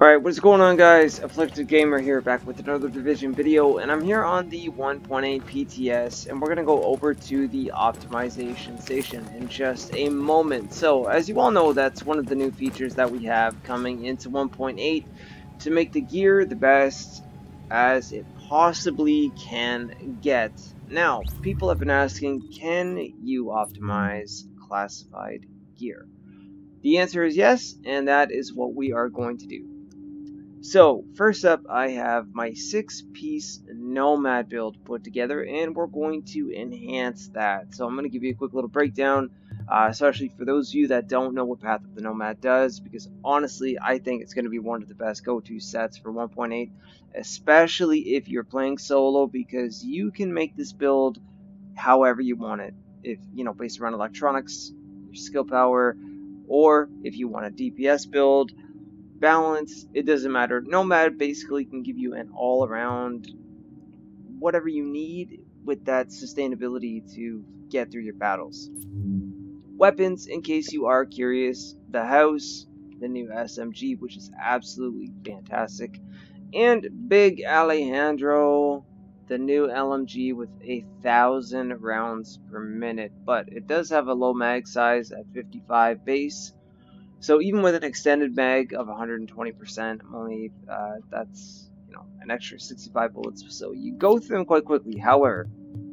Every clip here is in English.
Alright, what's going on, guys? Afflicted Gamer here, back with another Division video, and I'm here on the 1.8 PTS, and we're going to go over to the optimization station in just a moment. So, as you all know, that's one of the new features that we have coming into 1.8 to make the gear the best as it possibly can get. Now, people have been asking, can you optimize classified gear? The answer is yes, and that is what we are going to do. So, first up, I have my 6-piece Nomad build put together, and we're going to enhance that. So I'm going to give you a quick little breakdown, especially for those of you that don't know what Path of the Nomad does, because honestly, I think it's going to be one of the best go-to sets for 1.8, especially if you're playing solo, because you can make this build however you want it. If, based around electronics, your skill power, or if you want a DPS build, balance, it doesn't matter. Nomad basically can give you an all-around whatever you need with that sustainability to get through your battles. Weapons, in case you are curious, the house, the new SMG, which is absolutely fantastic, and Big Alejandro, the new LMG with 1,000 rounds per minute, but it does have a low mag size at 55 base. So even with an extended mag of 120%, only that's an extra 65 bullets. So you go through them quite quickly. However,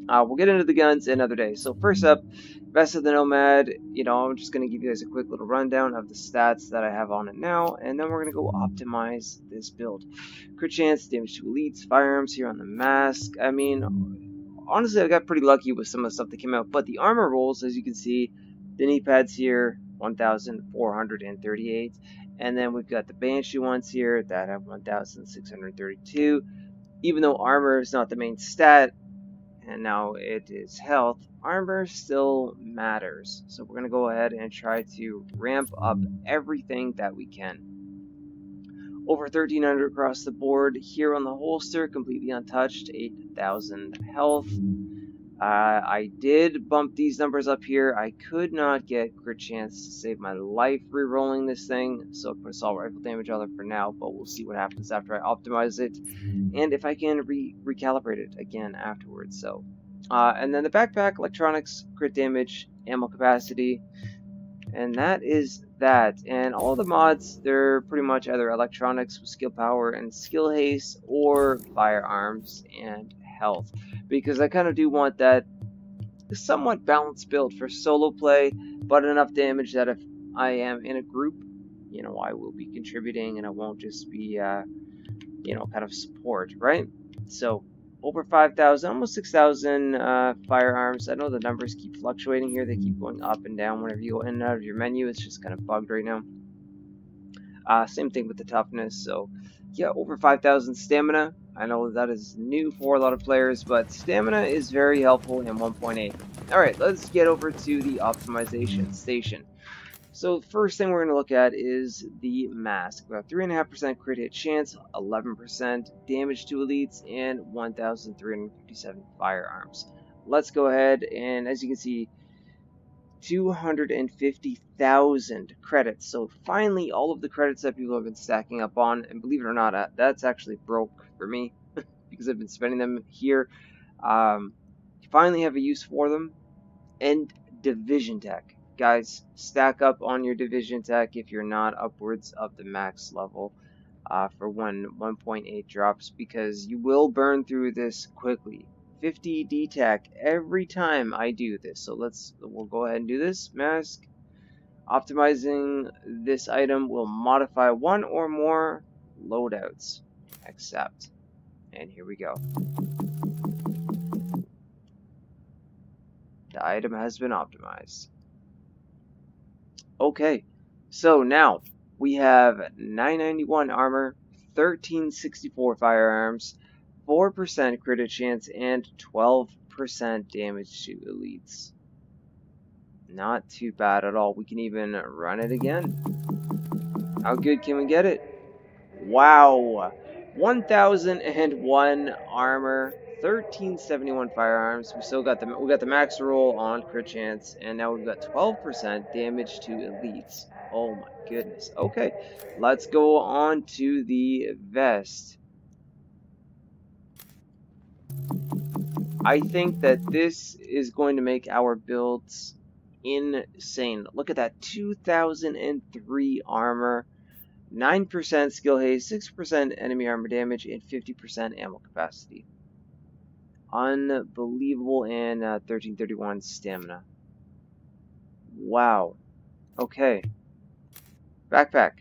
we'll get into the guns another day. So first up, Best of the Nomad. I'm just gonna give you guys a quick little rundown of the stats that I have on it now, and then we're gonna go optimize this build. Crit chance, damage to elites, firearms here on the mask. I mean, honestly, I got pretty lucky with some of the stuff that came out, but the armor rolls, as you can see, the knee pads here, 1,438, and then we've got the Banshee ones here that have 1,632. Even though armor is not the main stat, and now it is health, armor still matters. So we're going to go ahead and try to ramp up everything that we can. Over 1,300 across the board. Here on the holster, completely untouched, 8,000 health. I did bump these numbers up here. I could not get crit chance to save my life re-rolling this thing, so I put assault rifle damage on it for now, but we'll see what happens after I optimize it, and if I can recalibrate it again afterwards. So, and then the backpack, electronics, crit damage, ammo capacity, and that is that. And all the mods, they're pretty much either electronics with skill power and skill haste, or firearms and health, because I kind of do want that somewhat balanced build for solo play, but enough damage that if I am in a group, I will be contributing and I won't just be kind of support, right? So over 5,000, almost 6,000 firearms. I know the numbers keep fluctuating here. They keep going up and down whenever you go in and out of your menu. It's just kind of bugged right now. Same thing with the toughness. So yeah, over 5,000 stamina. I know that is new for a lot of players, but stamina is very helpful in 1.8. Alright, let's get over to the optimization station. So the first thing we're going to look at is the mask. About 3.5% crit hit chance, 11% damage to elites, and 1,357 firearms. Let's go ahead, and as you can see, 250,000 credits. So finally, all of the credits that people have been stacking up on, and believe it or not, that's actually broke for me because I've been spending them here. Finally have a use for them. And division tech. Guys, stack up on your division tech if you're not upwards of the max level for when 1.8 drops, because you will burn through this quickly. 50 D-Tech every time I do this. So we'll go ahead and do this. Mask. Optimizing this item will modify one or more loadouts. Accept. And here we go. The item has been optimized. Okay, so now we have 991 armor, 1364 firearms, 4% crit chance, and 12% damage to elites. Not too bad at all. We can even run it again. How good can we get it? Wow! 1,001 armor, 1,371 firearms. We got the max roll on crit chance, and now we've got 12% damage to elites. Oh my goodness. Okay, let's go on to the vest. I think that this is going to make our builds insane. Look at that, 2003 armor, 9% skill haste, 6% enemy armor damage, and 50% ammo capacity. Unbelievable, and 1331 stamina. Wow. Okay. Backpack.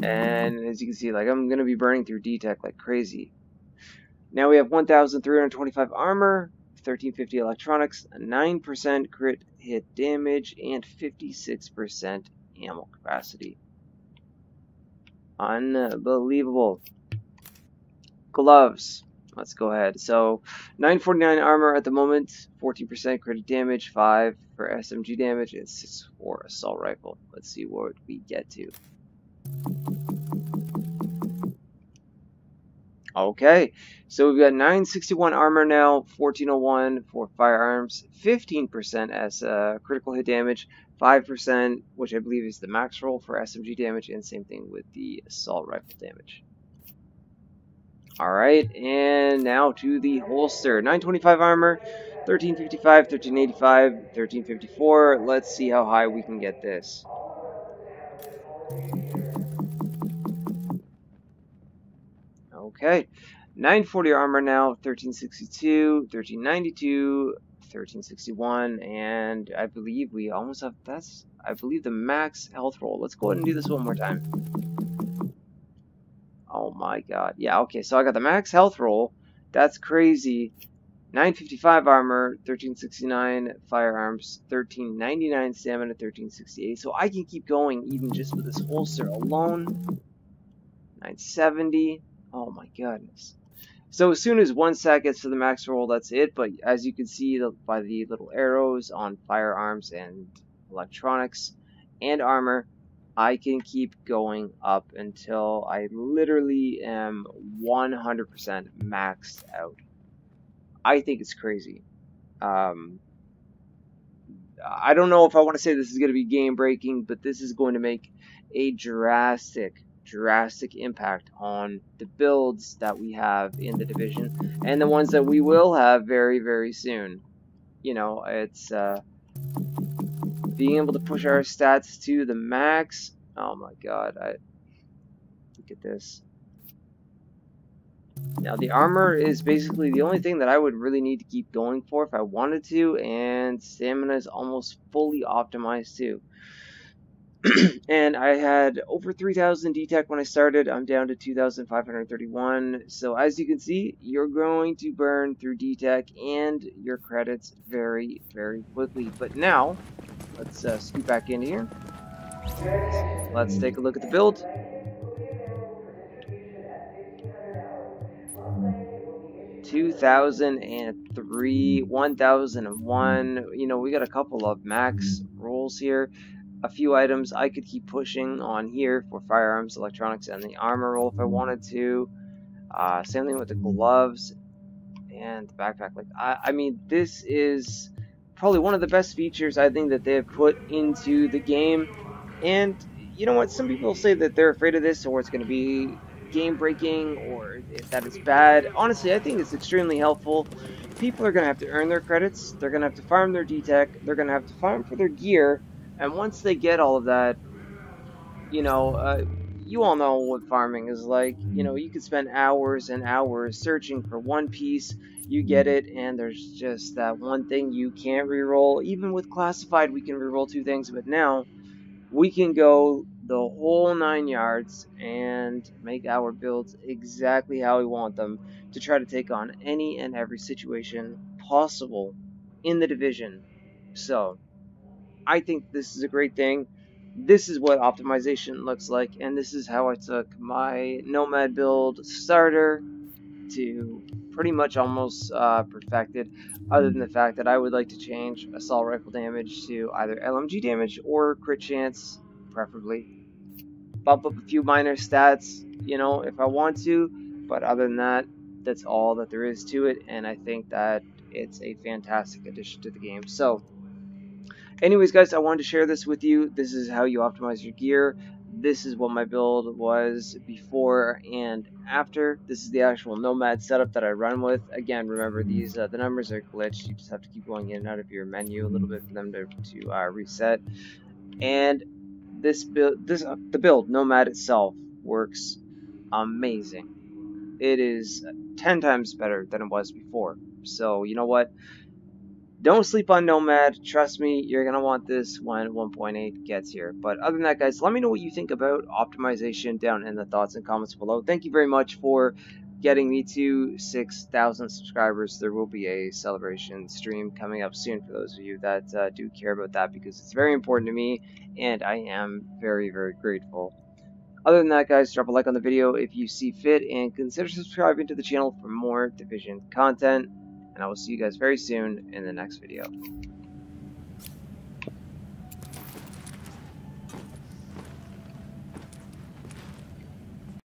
And as you can see, like, I'm going to be burning through D-Tech like crazy. Now we have 1,325 armor, 1350 electronics, 9% crit hit damage, and 56% ammo capacity. Unbelievable. Gloves. Let's go ahead. So 949 armor at the moment, 14% crit damage, 5 for SMG damage, and 6 for assault rifle. Let's see what we get to. Okay, so we've got 961 armor now, 1401 for firearms, 15% as critical hit damage, 5%, which I believe is the max roll for SMG damage, and same thing with the assault rifle damage. Alright, and now to the holster. 925 armor, 1355, 1385, 1354. Let's see how high we can get this. Okay, 940 armor now, 1362, 1392, 1361, and I believe we almost have, that's, I believe, the max health roll. Let's go ahead and do this one more time. Oh my god. Yeah, okay, so I got the max health roll. That's crazy. 955 armor, 1369 firearms, 1399 stamina, 1368. So I can keep going even just with this holster alone. 970. Oh my goodness. So as soon as one stack gets to the max roll, that's it. But as you can see by the little arrows on firearms and electronics and armor, I can keep going up until I literally am 100% maxed out. I think it's crazy. I don't know if I want to say this is going to be game breaking, but this is going to make a drastic impact on the builds that we have in the division and the ones that we will have very, very soon. You know, it's being able to push our stats to the max. Oh my god, look at this. Now the armor is basically the only thing that I would really need to keep going for if I wanted to, and stamina is almost fully optimized too. And I had over 3,000 D-Tech when I started. I'm down to 2,531. So as you can see, you're going to burn through D-Tech and your credits very, very quickly. But now, let's scoot back in here. Let's take a look at the build. 2003, 1001. You know, we got a couple of max rolls here. A few items I could keep pushing on here for firearms, electronics, and the armor roll if I wanted to. Same thing with the gloves and the backpack. Like, I mean, this is probably one of the best features I think that they have put into the game. And you know what? Some people say that they're afraid of this, or it's going to be game breaking, or that it's bad. Honestly, I think it's extremely helpful. People are going to have to earn their credits. They're going to have to farm their D-Tech. They're going to have to farm for their gear. And once they get all of that, you know, you all know what farming is like. You know, you could spend hours and hours searching for one piece. You get it, and there's just that one thing you can't reroll. Even with classified, we can reroll 2 things, but now we can go the whole 9 yards and make our builds exactly how we want them to try to take on any and every situation possible in the division. So I think this is a great thing. This is what optimization looks like, and this is how I took my Nomad Build starter to pretty much almost perfected, other than the fact that I would like to change assault rifle damage to either LMG damage or crit chance, preferably. Bump up a few minor stats, you know, if I want to, but other than that, that's all that there is to it, and I think that it's a fantastic addition to the game. So Anyways, guys, I wanted to share this with you. This is how you optimize your gear. This is what my build was before and after. This is the actual Nomad setup that I run with. Again, remember these the numbers are glitched. You just have to keep going in and out of your menu a little bit for them to reset. And the build Nomad itself works amazing. It is 10 times better than it was before. So you know what? Don't sleep on Nomad. Trust me, you're going to want this when 1.8 gets here. But other than that, guys, let me know what you think about optimization down in the thoughts and comments below. Thank you very much for getting me to 6,000 subscribers. There will be a celebration stream coming up soon for those of you that do care about that, because it's very important to me, and I am very, very grateful. Other than that, guys, drop a like on the video if you see fit, and consider subscribing to the channel for more Division content. And I will see you guys very soon in the next video.